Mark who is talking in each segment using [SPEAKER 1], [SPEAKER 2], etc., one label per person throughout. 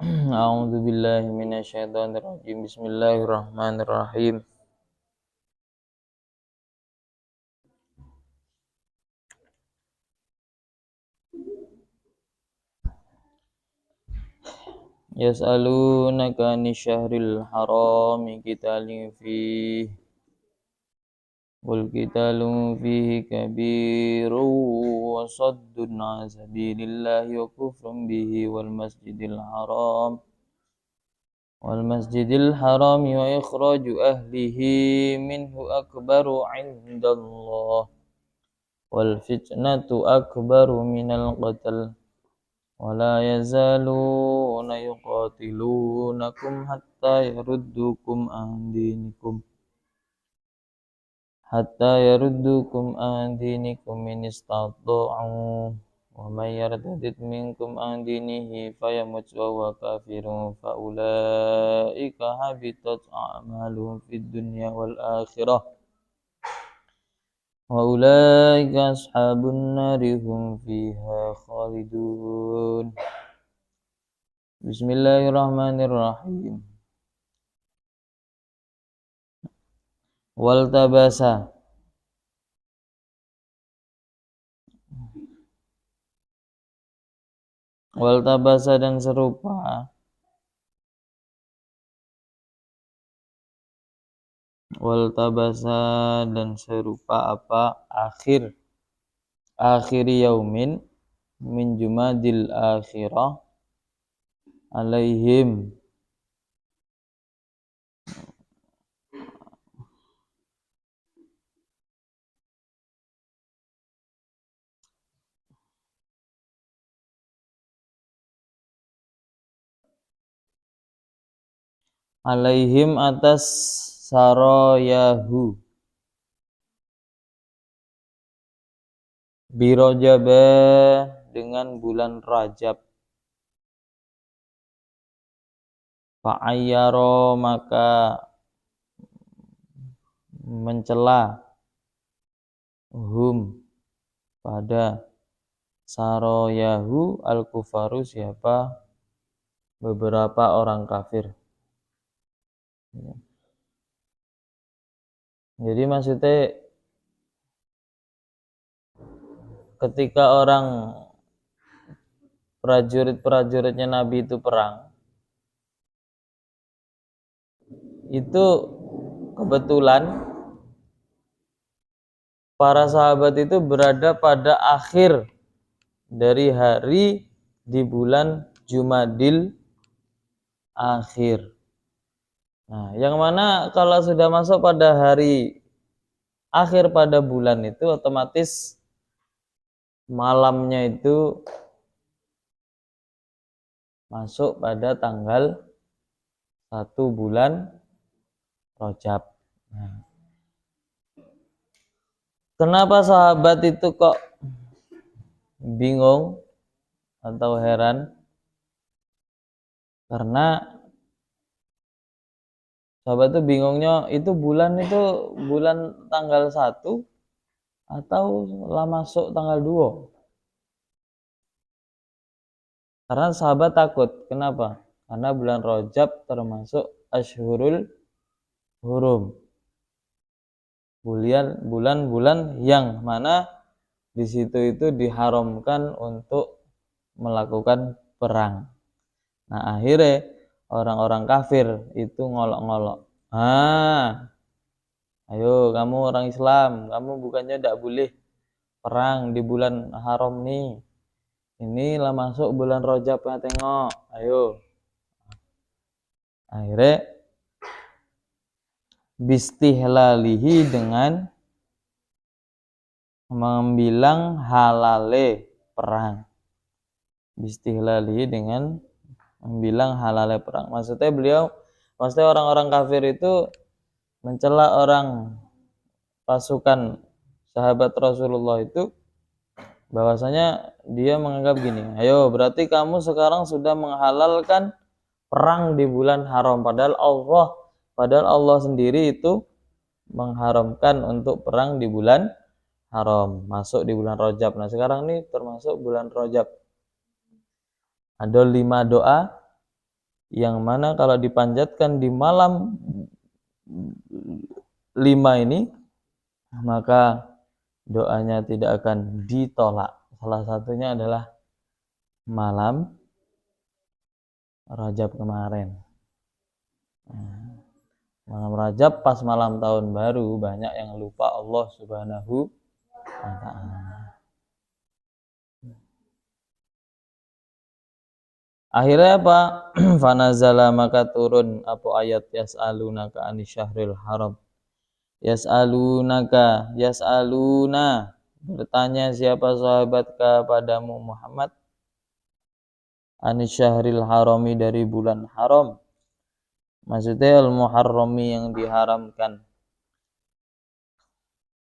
[SPEAKER 1] A'udzu billahi minasyaitonir rajim. Bismillahirrahmanirrahim. Yas'alunaka 'anil syahril harami qitalin fihi wal qitalu fihi kabirun wa saddun 'an sabilillahi wa kufrun bihi wal masjidil haram wa ikhraju ahlihi minhu akbaru 'indallah wal fitnatu akbaru minal qatl ولا يزالون يقاتلونكم حتى يردوكم عن دينكم إن استطاعوا ومن يرتد منكم عن دينه فيمت وهو كافر فأولئك حبطت أعمالهم في الدنيا والآخرة وأولئك أصحاب النار هم فيها خالدون. Bismillahirrahmanirrahim. Waltabasa dan serupa. Waltabasa dan serupa apa? Akhir yaumin min jumadil akhirah alaihim atas saroyahu birojaba dengan bulan Rajab fa'ayyaro maka mencela hum pada saroyahu al-kufaru siapa beberapa orang kafir. Jadi maksudnya ketika orang prajuritnya Nabi itu perang, itu kebetulan para sahabat itu berada pada akhir dari hari di bulan Jumadil akhir. Nah, yang mana kalau sudah masuk pada hari akhir pada bulan itu otomatis malamnya itu masuk pada tanggal 1 bulan Rajab. Nah, kenapa sahabat itu kok bingung atau heran? Karena sahabat itu bingungnya itu bulan tanggal 1 atau lah masuk tanggal 2. Karena sahabat takut. Kenapa? Karena bulan Rajab termasuk Ashhurul Hurum. Bulan-bulan yang mana di situ itu diharamkan untuk melakukan perang. Nah, akhirnya orang-orang kafir itu ngolok-ngolok. Ayo kamu orang Islam, kamu bukannya tidak boleh perang di bulan haram nih. Inilah masuk bulan Rajab, ya tengok. Ayo. Akhirnya bistihlalihi dengan membilang halale perang. Bistihlalihi dengan membilang halale perang. Maksudnya orang-orang kafir itu mencela orang pasukan sahabat Rasulullah itu bahwasanya dia menganggap gini, ayo berarti kamu sekarang sudah menghalalkan perang di bulan haram, padahal Allah sendiri itu mengharamkan untuk perang di bulan haram, masuk di bulan Rajab. Nah, sekarang ini termasuk bulan Rajab. Ada 5 doa yang mana kalau dipanjatkan di malam 5 ini, maka doanya tidak akan ditolak. Salah satunya adalah malam Rajab kemarin. Malam Rajab pas malam tahun baru, banyak yang lupa Allah Subhanahu wa ta'ala. Akhirnya apa? Fanazala, maka turun apa ayat yas'alunaka anisyahril haram. Yas'alunaka, yas'aluna, bertanya siapa sahabat kepadamu Muhammad, anisyahril harami, dari bulan haram. Maksudnya al-muharrami, yang diharamkan.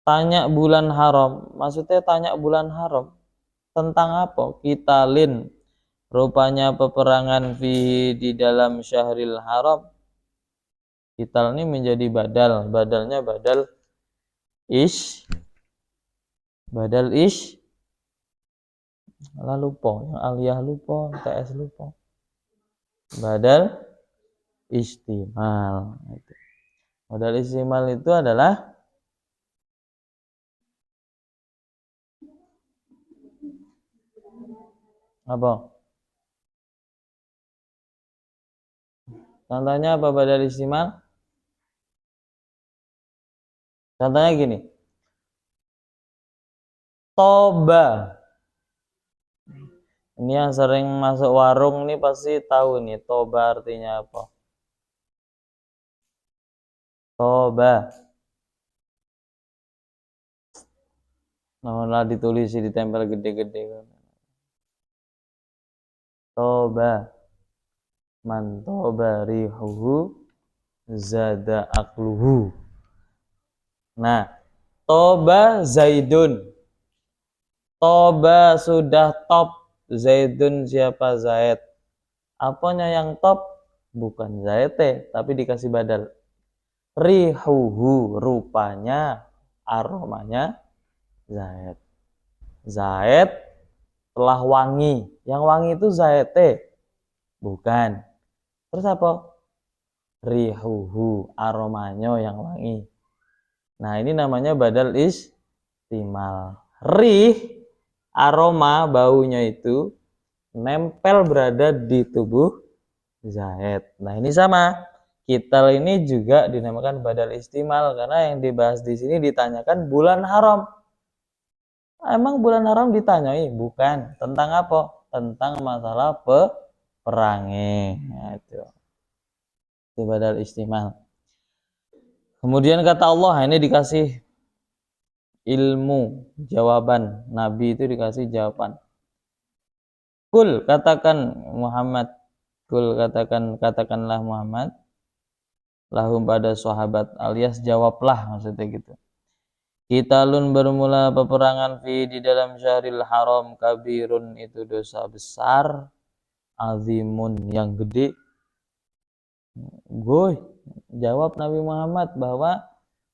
[SPEAKER 1] Tanya bulan haram, maksudnya tanya bulan haram tentang apa? Qitalin, rupanya peperangan fihi, di dalam syahril haram. Qital ini menjadi badal, badalnya badal ish, lah lupa, yang aliyah lupa, TS lupa, badal istimal. Badal istimal itu adalah apa? Contohnya apa badal istimal? Contohnya gini, toba. Ini yang sering masuk warung nih pasti tahu nih, toba artinya apa. Toba. Nah, ditulis ditempel gede-gede. Toba. Man toba rihuhu zada akluhu. Nah, toba Zaidun. Toba sudah top. Zaidun, siapa Zaid? Apanya yang top? Bukan Zaid, tapi dikasih badal. Rihuhu, rupanya, aromanya Zaid. Zaid telah wangi. Yang wangi itu Zaid, bukan. Terus apa? Rihuhu, aromanya yang wangi. Nah, ini namanya badal istimal. Rih, aroma, baunya itu nempel berada di tubuh Zaid. Nah, ini sama. Qital ini juga dinamakan badal istimal karena yang dibahas di sini ditanyakan bulan haram. Emang bulan haram ditanyai? Bukan. Tentang apa? Tentang masalah peperangi. Nah, itu badal istimal. Kemudian kata Allah, ini dikasih ilmu, jawaban. Nabi itu dikasih jawaban. Kul, katakan Muhammad. Kul, katakanlah Muhammad. Lahum, pada sahabat, alias jawablah, maksudnya gitu. Qitalun, bermula peperangan fi, di dalam syahril haram, kabirun, itu dosa besar, azimun, yang gede. Goy, jawab Nabi Muhammad bahwa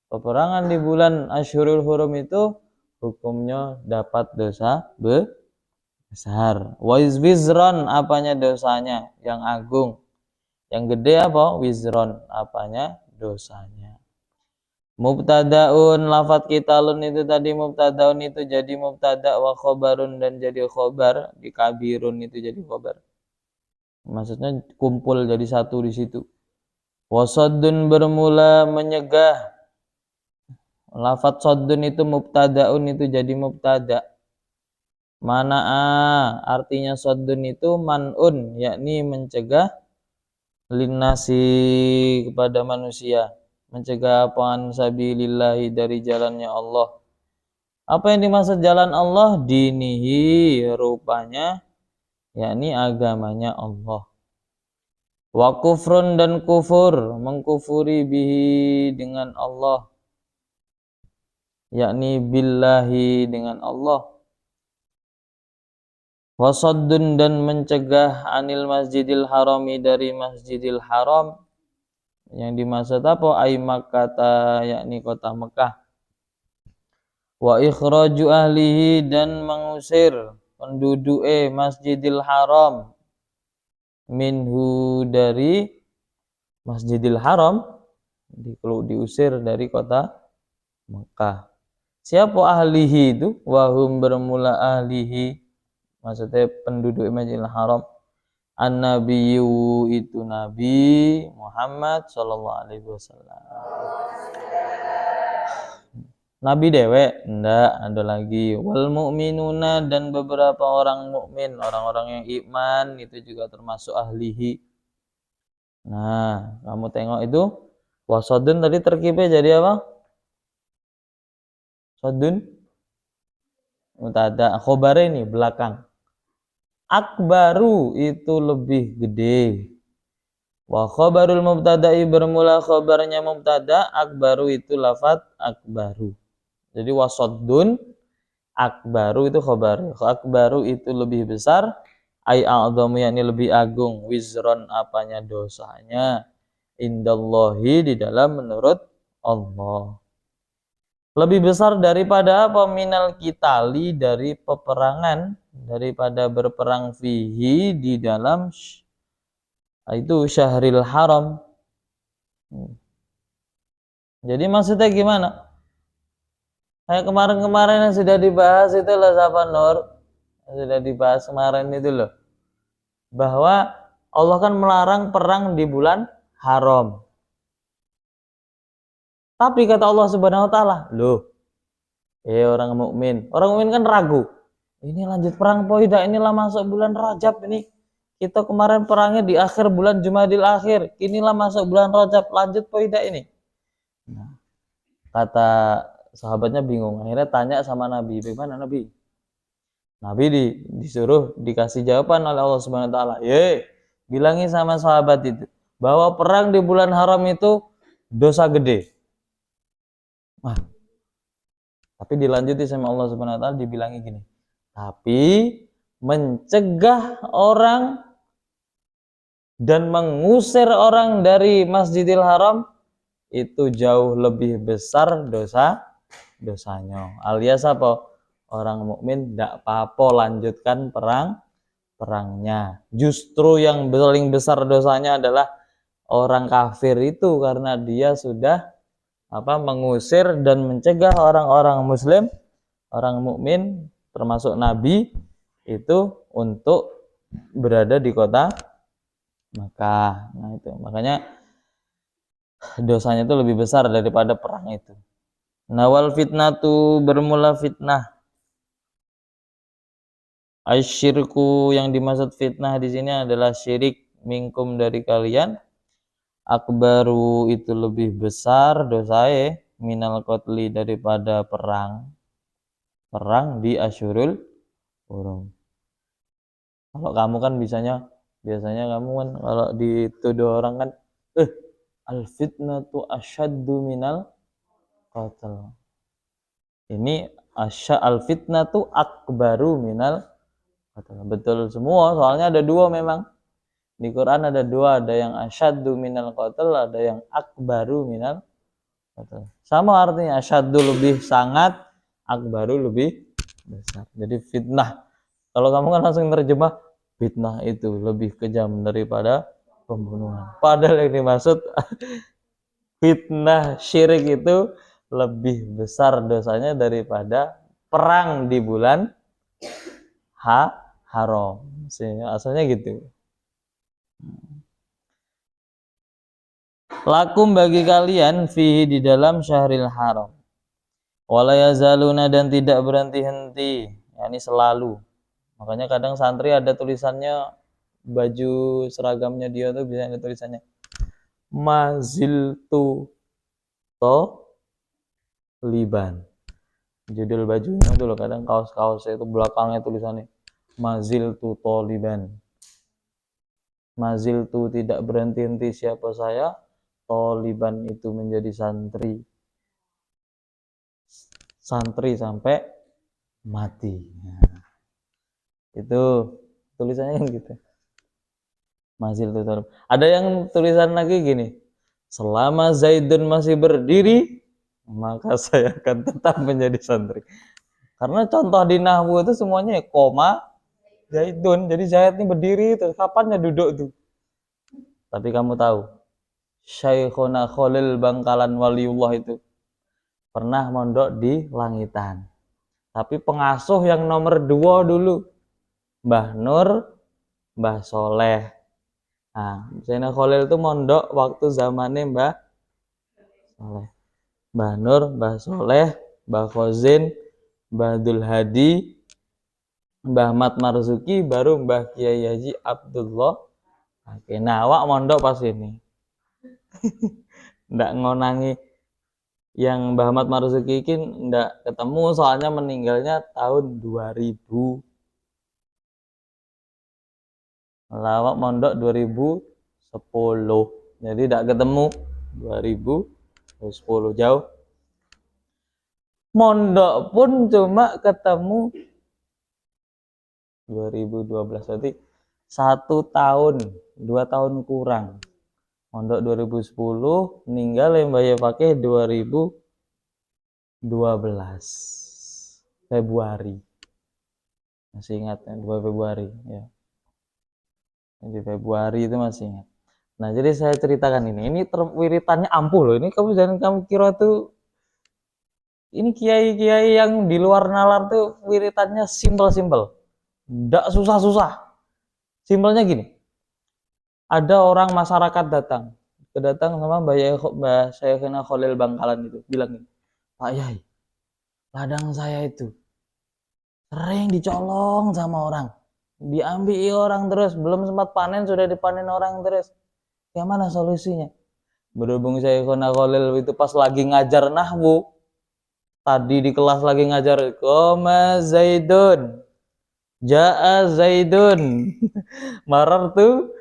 [SPEAKER 1] peperangan di bulan Asyhurul Hurum itu hukumnya dapat dosa besar. Wizron, apanya dosanya? Yang agung. Yang gede apa? Wizron, apanya? Dosanya. Mubtadaun, lafadz qitalun itu tadi mubtadaun itu jadi mubtada, wa khobarun, dan jadi khobar, di kabirun itu jadi khobar. Maksudnya kumpul jadi satu di situ. Wasaddun, bermula menyegah. Lafadz saddun itu mubtadaun itu jadi mubtada. Mana'a, artinya saddun itu man'un, yakni mencegah, linnasi, kepada manusia, mencegah apaan, sabilillahi, dari jalannya Allah. Apa yang dimaksud jalan Allah? Dinihi, rupanya yakni agamanya Allah. Wa kufrun, dan kufur, mengkufuri bihi, dengan Allah, yakni billahi, dengan Allah. Wasaddun, dan mencegah, anil masjidil harami, dari masjidil haram. Yang dimaksud apa? Ai Makkah, yakni kota Mekah. Wa ikhraju ahlihi, dan mengusir penduduk masjidil haram. minhu dari Masjidil Haram, diusir dari kota Mekah. Siapa ahlihi itu? Wahum bermula ahlihi, maksudnya penduduk Masjidil Haram. An-Nabiyyu itu Nabi Muhammad sallallahu alaihi wasallam. Nabi dewe, ndak ada lagi. Wal mu'minuna, dan beberapa orang mukmin, orang-orang yang iman itu juga termasuk ahlihi. Nah, kamu tengok itu wasodun tadi terkibnya jadi apa? Sodun mutada, khobar ini belakang. Akbaru itu lebih gede. Wa khabarul mubtada'i bermula khabarnya mubtada, akbaru itu lafaz akbaru. Jadi wasoddun akbaru itu khabar. Akbaru itu lebih besar, ai a'dhamu yakni lebih agung, wizron apanya dosanya, indallahi di dalam menurut Allah. Lebih besar daripada apa? Minal kitali, dari peperangan, daripada berperang fihi di dalam itu syahril haram. Jadi maksudnya gimana? Kayak kemarin-kemarin yang sudah dibahas itu loh, sahabat Nur, sudah dibahas kemarin itu loh, bahwa Allah kan melarang perang di bulan haram. Tapi kata Allah Subhanahu wa taala, loh, orang mukmin kan ragu. Ini lanjut perang apa tidak? Inilah masuk bulan Rajab ini. Kita kemarin perangnya di akhir bulan Jumadil akhir. Inilah masuk bulan Rajab, lanjut apa tidak ini? Nah, kata sahabatnya bingung. Akhirnya tanya sama Nabi, bagaimana Nabi? Nabi disuruh dikasih jawaban oleh Allah Subhanahu wa taala. Bilangi sama sahabat itu bahwa perang di bulan haram itu dosa gede. Wah. Tapi dilanjuti sama Allah Subhanahu wa taala, dibilangi gini. Tapi mencegah orang dan mengusir orang dari Masjidil Haram itu jauh lebih besar dosanya. Alias apa? Orang mukmin tidak apa-apa lanjutkan perangnya. Justru yang paling besar dosanya adalah orang kafir itu, karena dia sudah mengusir dan mencegah orang-orang muslim, orang mukmin termasuk Nabi itu untuk berada di kota Mekah. Nah itu makanya dosanya itu lebih besar daripada perang itu. Nawal fitnatu bermula fitnah. Asyirku, yang dimaksud fitnah di sini adalah syirik, minkum dari kalian. Akbaru itu lebih besar dosae, minal qatli daripada perang di Asyurul Hurum. Kalau kamu kan biasanya kamu kan kalau dituduh orang kan al fitnatu asyaddu minal qatl. Ini al fitnatu akbaru minal qatl. Betul semua, soalnya ada dua memang. Di Quran ada dua, ada yang asyaddu minal qatl, ada yang akbaru minal qatl. Sama artinya, asyaddu lebih sangat, akbaru lebih besar. Jadi fitnah, kalau kamu kan langsung terjemah, fitnah itu lebih kejam daripada pembunuhan. Padahal yang dimaksud fitnah syirik itu lebih besar dosanya daripada perang di bulan haram. Asalnya gitu. Lakum bagi kalian fihi di dalam syahril haram. Wala yazaluna, dan tidak berhenti-henti, yakni selalu. Makanya kadang santri ada tulisannya, baju seragamnya dia tuh bisa ada tulisannya maziltu to liban. Judul bajunya itu loh, kadang kaos-kaosnya itu belakangnya tulisannya maziltu to liban. Maziltu tidak berhenti-henti siapa saya, toliban itu menjadi santri sampai mati. Nah, itu tulisannya gitu. Mazil tutur. Ada yang tulisan lagi gini, selama Zaidun masih berdiri maka saya akan tetap menjadi santri. Karena contoh di nahwu itu semuanya koma Zaidun. Jadi Zaid ini berdiri terus kapannya duduk tuh. Tapi kamu tahu, Syekhuna Khalil Bangkalan Waliullah itu pernah mondok di Langitan. Tapi pengasuh yang nomor 2 dulu, Mbah Nur, Mbah Soleh. Nah, Syekhuna Khalil itu mondok waktu zamannya Mbah Soleh. Mbah Nur, Mbah Soleh, Mbah Khozin, Mbah Abdul Hadi, Mbah Mat Marzuki, baru Mbah Kiai Haji Abdullah. Oke, nah awak mondok pas ini. Ndak ngonangi yang Mbah Mat Marzuki ini ndak ketemu soalnya meninggalnya tahun 2000. Lawak mondok 2010. Jadi ndak ketemu 2010 jauh. Mondok pun cuma ketemu 2012, berarti 1 tahun, 2 tahun kurang. Mondok 2010, meninggal yang Mbah pakai 2012 Februari. Masih ingat ya, 2 Februari ya. Di Februari itu masih ingat. Nah, jadi saya ceritakan ini wiritannya ampuh loh. Ini kamu jangan kamu kira tuh ini kiai-kiai yang di luar nalar tuh wiritannya simpel-simpel. Nggak susah-susah. Simpelnya gini. Ada orang masyarakat datang sama Mbah Syekhina Khalil Bangkalan itu, bilang gini, Pak Yai, ladang saya itu sering dicolong sama orang, diambil orang terus, belum sempat panen sudah dipanen orang terus. Gimana solusinya? Berhubung Syekhina Khalil itu pas lagi ngajar nahwu, tadi di kelas lagi ngajar koma Zaidun, Ja'a Zaidun, marartu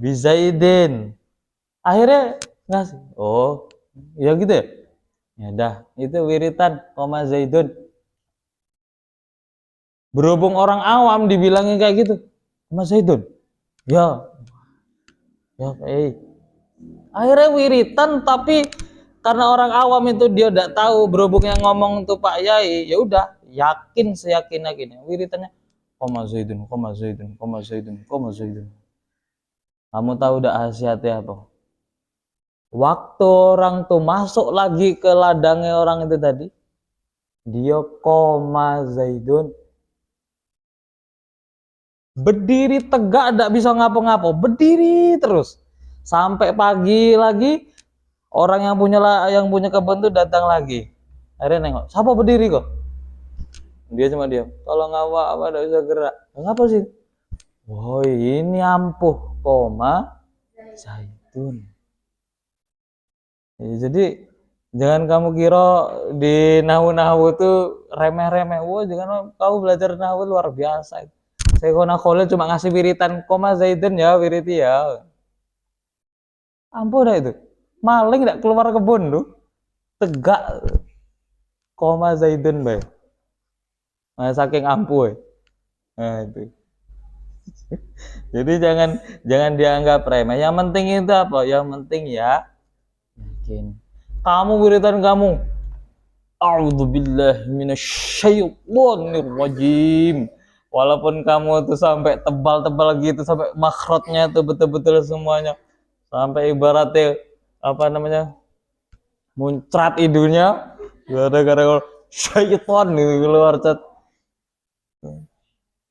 [SPEAKER 1] bi Zaidin. Akhirnya ngasih, oh ya gitu ya, ya dah itu wiritan koma Zaidun. Berhubung orang awam dibilangin kayak gitu, koma Zaidun, ya akhirnya wiritan. Tapi karena orang awam itu dia udah tahu, berhubung yang ngomong tuh Pak Yai, ya udah yakin seyakin-yakinnya wiritannya koma Zaidun, koma Zaidun, koma Zaidun, koma Zaidun. Kamu tahu udah khasiatnya apa? Waktu orang tuh masuk lagi ke ladangnya orang itu tadi, dia koma Zaidun, berdiri tegak, tidak bisa ngapa-ngapa, berdiri terus sampai pagi lagi. Orang yang punya kebun tuh datang lagi, akhirnya nengok, siapa berdiri kok? Dia cuma diam, tolong apa tidak bisa gerak. Ngapa sih? Woi, ini ampuh koma Zaidun. Ya, jadi jangan kamu kira di nahu-nahu itu remeh-remeh. Wah, jangan kamu belajar nahu luar biasa. Syekhuna Khalil cuma ngasih wiritan koma Zaidun ya, wiriti ya. Ampuh dah itu. Maling tidak keluar kebun tuh. Tegak koma Zaidun bae. Nah, saking ampuh. Nah, itu. Jadi jangan dianggap remeh. Yang penting itu apa? Yang penting ya yakin. Kamu wiritan kamu, a'udzubillahi minasyaitonirrajim. Walaupun kamu tuh sampai tebal-tebal gitu, sampai makhrajnya tuh betul-betul semuanya, sampai ibaratnya apa namanya, muncrat hidungnya gara-gara syaiton nih keluar cat.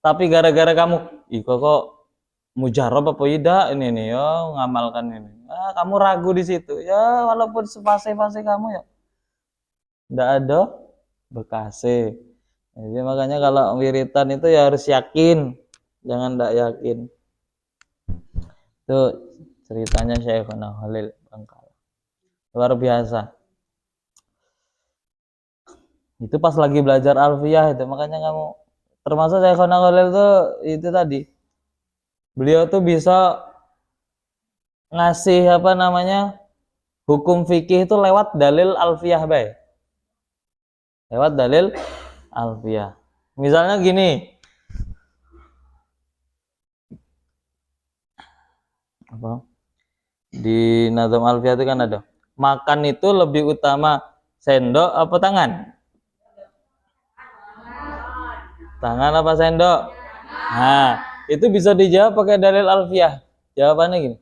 [SPEAKER 1] Tapi gara-gara kamu, kok mujarab apa tidak ini nih ya, ngamalkan ini. Kamu ragu di situ ya, walaupun sepase-pase kamu ya ndak ada bekase. Jadi makanya kalau wiritan itu ya harus yakin, jangan ndak yakin. Itu ceritanya Syekhuna Khalil Bangkalan, luar biasa. Itu pas lagi belajar alfiyah itu, makanya kamu termasuk Syekhuna Khalil itu tadi, beliau tuh bisa ngasih apa namanya hukum fikih itu lewat dalil alfiyah baik. Lewat dalil alfiyah. Misalnya gini. Apa? Di Nazm Alfiyah itu kan ada. Makan itu lebih utama sendok apa tangan? Tangan apa sendok? Nah, itu bisa dijawab pakai dalil alfiyah. Jawabannya gini.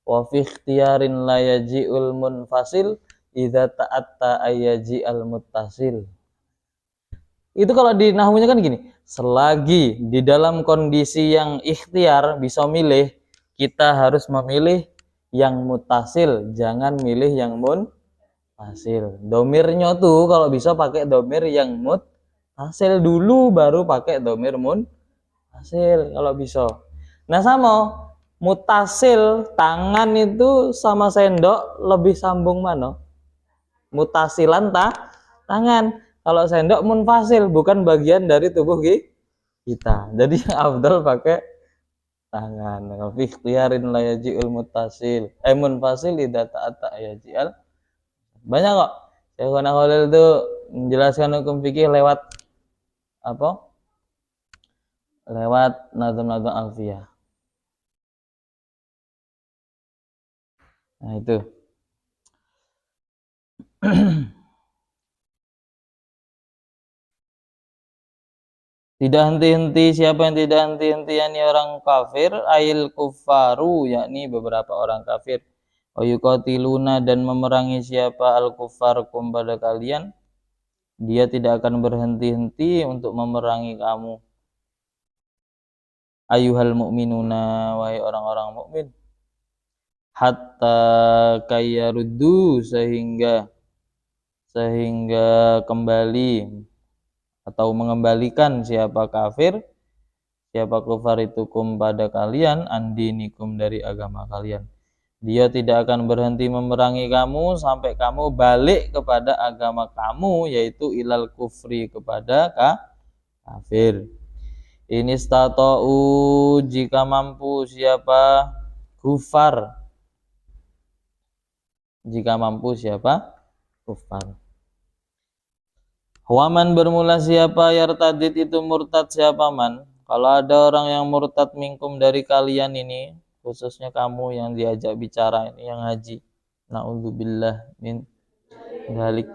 [SPEAKER 1] Wa fi ikhtiyarin la yaji'ul munfasil idza ta'atta ayyaji al muttasil. Itu kalau di nahwunya kan gini, selagi di dalam kondisi yang ikhtiar bisa milih, kita harus memilih yang mutasil, jangan milih yang munfasil. Domirnya tuh kalau bisa pakai domir yang mutasil dulu, baru pakai domir munfasil kalau bisa. Nah sama mutasil tangan itu sama sendok lebih sambung mana? Mutasilan tangan. Kalau sendok munfasil, bukan bagian dari tubuh kita. Jadi yang afdal pakai tangan. Fi ikhtiyarin la yaji'ul mutasil. Munfasil idza ta'ata yaji'al. Banyak kok. Syekhuna Khalil itu menjelaskan hukum fikih lewat apa? Lewat nazm-nazm alfiyah. Nah, itu. Tidak henti-henti, siapa yang tidak henti-henti yakni orang kafir, ail kufaru yakni beberapa orang kafir. Ayuqatiluna dan memerangi siapa al kufar kum pada kalian, dia tidak akan berhenti-henti untuk memerangi kamu. Ayuhal mu'minuna, wahai orang-orang mukmin. Hatta kayaruddu, sehingga kembali atau mengembalikan siapa kafir, siapa kufar itu kum pada kalian, andinikum dari agama kalian. Dia tidak akan berhenti memerangi kamu sampai kamu balik kepada agama kamu, yaitu ilal kufri, kepada kafir. Ini stata'u, jika mampu siapa kufar, jika mampu siapa kufar. Waman bermula siapa yartadid itu murtad siapa man. Kalau ada orang yang murtad minkum dari kalian ini, khususnya kamu yang diajak bicara ini, yang haji, naudzubillah min dzalik,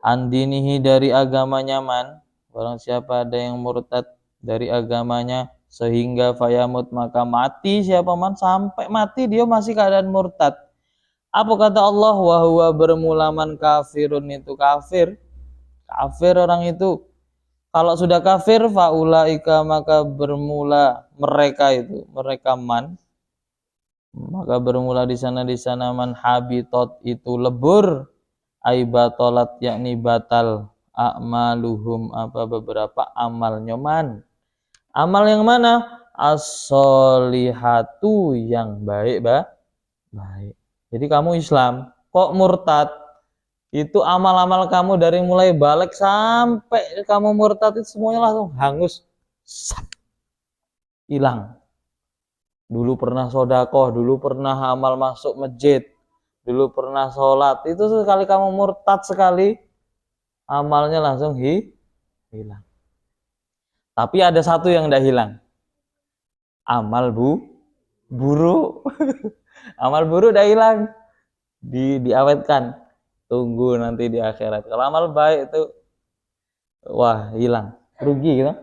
[SPEAKER 1] andinihi dari agamanya man. Barang siapa ada yang murtad dari agamanya sehingga fayamut maka mati siapa man, sampai mati dia masih keadaan murtad. Apa kata Allah? Wa huwa bermula man kafirun, itu kafir orang itu. Kalau sudah kafir faulaika maka bermula mereka itu, mereka man, maka bermula di sana man habitot itu lebur, aibatolat yakni batal, a'maluhum apa beberapa amalnya man. Amal yang mana? As-solihatu, yang baik baik. Jadi kamu Islam kok murtad, itu amal-amal kamu dari mulai balik sampai kamu murtad itu semuanya langsung hangus, hilang. Dulu pernah sodakoh, dulu pernah amal masuk masjid, dulu pernah sholat, itu sekali kamu murtad sekali, amalnya langsung hilang. Tapi ada satu yang tidak hilang, amal buruk. Amal buruk tidak hilang, diawetkan, tunggu nanti di akhirat. Kalau amal baik itu wah hilang, rugi gitu.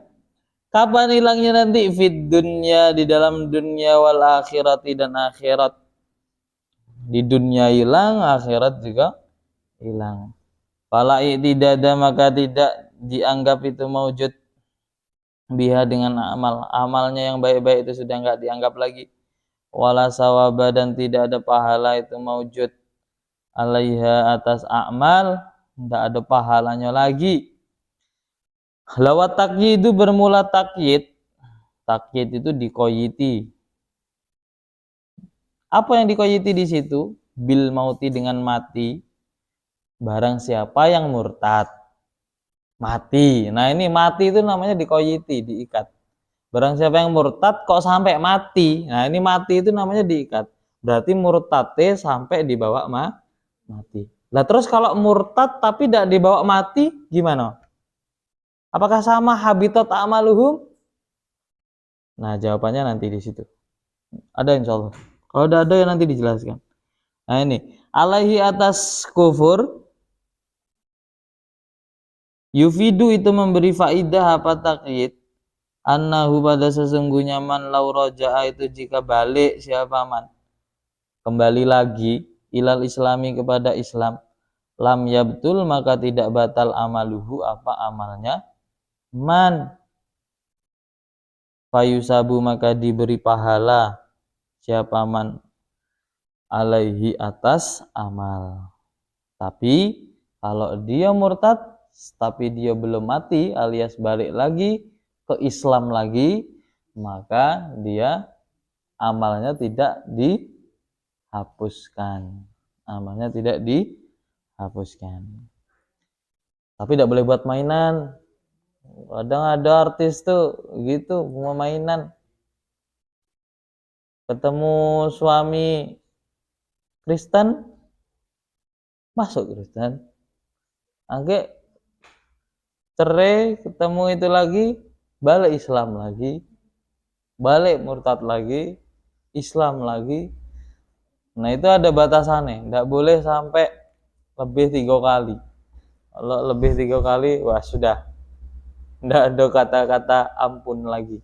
[SPEAKER 1] Kapan hilangnya nanti? Fid dunya, di dalam dunia, wal akhirati, dan akhirat. Di dunia hilang, akhirat juga hilang. Fala tidak ada maka tidak dianggap itu maujud biha dengan amalnya yang baik-baik itu sudah enggak dianggap lagi. Wala sawaba, dan tidak ada pahala itu maujud alaiha atas amal, enggak ada pahalanya lagi. Lawat takyid itu bermula takyid itu dikoyiti. Apa yang dikoyiti di situ? Bil mauti, dengan mati. Barang siapa yang murtad mati. Nah ini mati itu namanya dikoyiti, diikat. Barang siapa yang murtad kok sampai mati. Nah ini mati itu namanya diikat. Berarti murtadnya sampai dibawa mati. Lah terus kalau murtad tapi tidak dibawa mati gimana? Apakah sama habitat amaluhum? Nah jawabannya nanti di situ. Ada insyaallah. Kalau udah ada ya nanti dijelaskan. Nah ini alaihi atas kufur, yufidu itu memberi faidah apa takyid, annahu pada sesungguhnya man lau roja'a itu jika balik siapa man kembali lagi ilal islami kepada Islam lam yabtul maka tidak batal amaluhu apa amalnya man fayusabu maka diberi pahala siapa man alaihi atas amal. Tapi kalau dia murtad tapi dia belum mati alias balik lagi ke Islam lagi, maka dia amalnya tidak dihapuskan. Amalnya tidak dihapuskan. Tapi tidak boleh buat mainan. Kadang ada artis tuh gitu mau mainan. Ketemu suami Kristen, masuk Kristen. Oke, cerai, ketemu itu lagi, balik Islam lagi, balik murtad lagi, Islam lagi. Nah itu ada batasannya, tidak boleh sampai lebih 3 kali. Kalau lebih 3 kali, wah sudah, tidak ada kata-kata ampun lagi,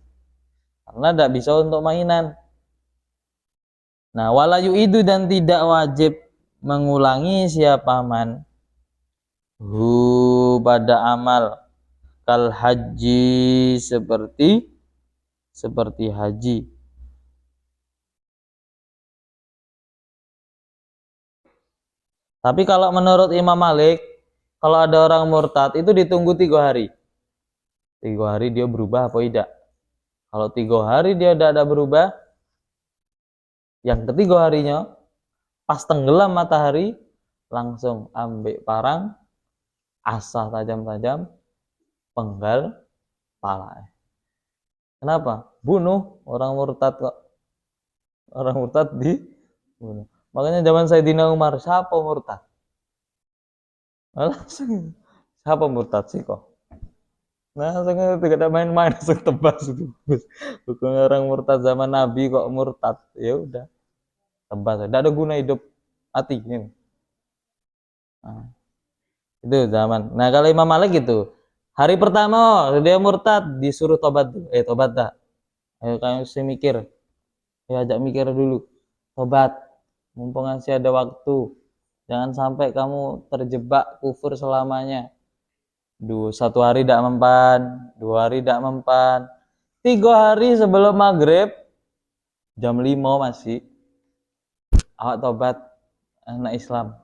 [SPEAKER 1] karena tidak bisa untuk mainan. Nah walayu itu dan tidak wajib mengulangi siapa man hu pada amal kal haji seperti haji. Tapi kalau menurut Imam Malik, kalau ada orang murtad itu ditunggu 3 hari. 3 hari dia berubah apa tidak? Kalau 3 hari dia tidak ada berubah, yang ketiga harinya pas tenggelam matahari langsung ambil parang, asah tajam-tajam, penggal pala. Kenapa? Bunuh orang murtad kok. Orang murtad dibunuh. Makanya zaman Sayyidina Umar, siapa murtad? Langsung, siapa murtad sih kok? Nah, langsung tidak ada main-main, langsung tebas itu. Bukan orang murtad zaman Nabi kok murtad. Ya udah, tebas. Tidak ada guna hidup mati. Nah, itu zaman. Nah, kalau Imam Malik itu, hari pertama dia murtad disuruh tobat. Tobat dah. Ayo kamu mesti mikir. Ya ajak mikir dulu. Tobat. Mumpung masih ada waktu. Jangan sampai kamu terjebak kufur selamanya. 1 hari tidak mempan, 2 hari tidak mempan, 3 hari sebelum maghrib jam 5 masih awak tobat anak Islam.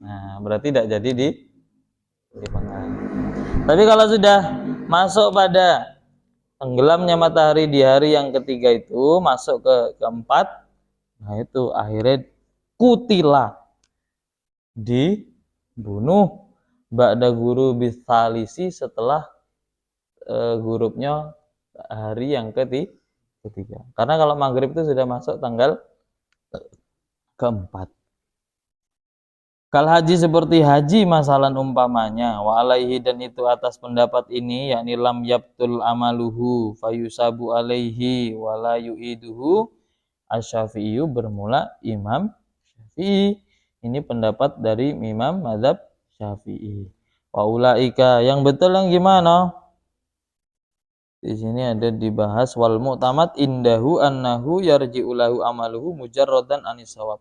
[SPEAKER 1] Nah berarti tidak jadi dipenggal. Tapi kalau sudah masuk pada tenggelamnya matahari di hari yang ketiga itu, masuk ke keempat, nah itu akhirnya kutila, dibunuh ba'da guru bisalisi setelah hurufnya hari yang ketiga. Karena kalau maghrib itu sudah masuk tanggal keempat. Kal haji seperti haji masalan umpamanya wa alaihi dan itu atas pendapat ini yakni lam yabtul amaluhu fayusabu alaihi wa la yu'iduhu asy-Syafi'i bermula Imam Syafi'i. Ini pendapat dari Imam mazhab Syafi'i. Wa ulaika yang betul yang gimana? Di sini ada dibahas wal mu'tamad indahu annahu yarji'u lahu amaluhu mujarradan anis shawab.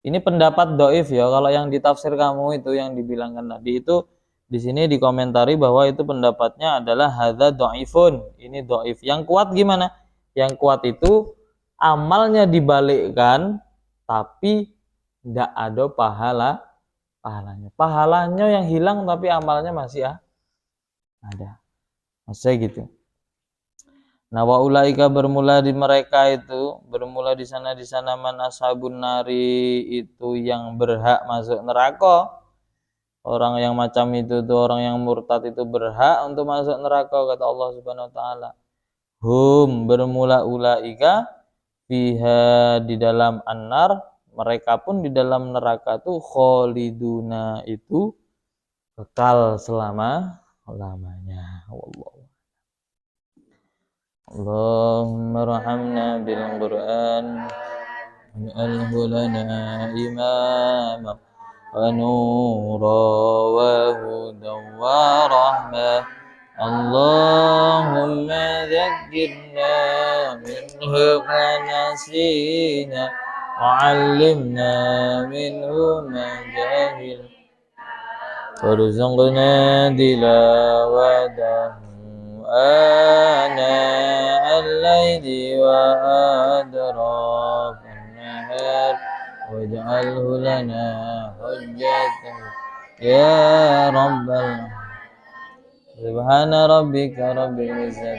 [SPEAKER 1] Ini pendapat dhaif ya. Kalau yang ditafsir kamu itu yang dibilangkan tadi itu di sini dikomentari bahwa itu pendapatnya adalah hadza dhaifun. Ini dhaif. Yang kuat gimana? Yang kuat itu amalnya dibalikkan tapi tidak ada pahalanya. Pahalanya yang hilang tapi amalnya masih ada. Masih gitu. Nah wa ulaika bermula di mereka itu, bermula di sana man ashabun nari itu yang berhak masuk neraka. Orang yang macam itu tuh orang yang murtad itu berhak untuk masuk neraka kata Allah Subhanahu wa taala. Hum bermula ulaika fiha di dalam annar, mereka pun di dalam neraka itu khaliduna itu kekal selama-lamanya. Wallahu Allahumma rahamna bil Qur'an waj'alhu lana imama wa nura wa hudan wa rahmah اللهم ذكرنا منه ما نسينا وعلمنا منه ما جهلنا وارزقنا تلاوته آناء الليل وأطراف النهار واجعله لنا حجة يا رب العالمين. سبحان ربك رب العزة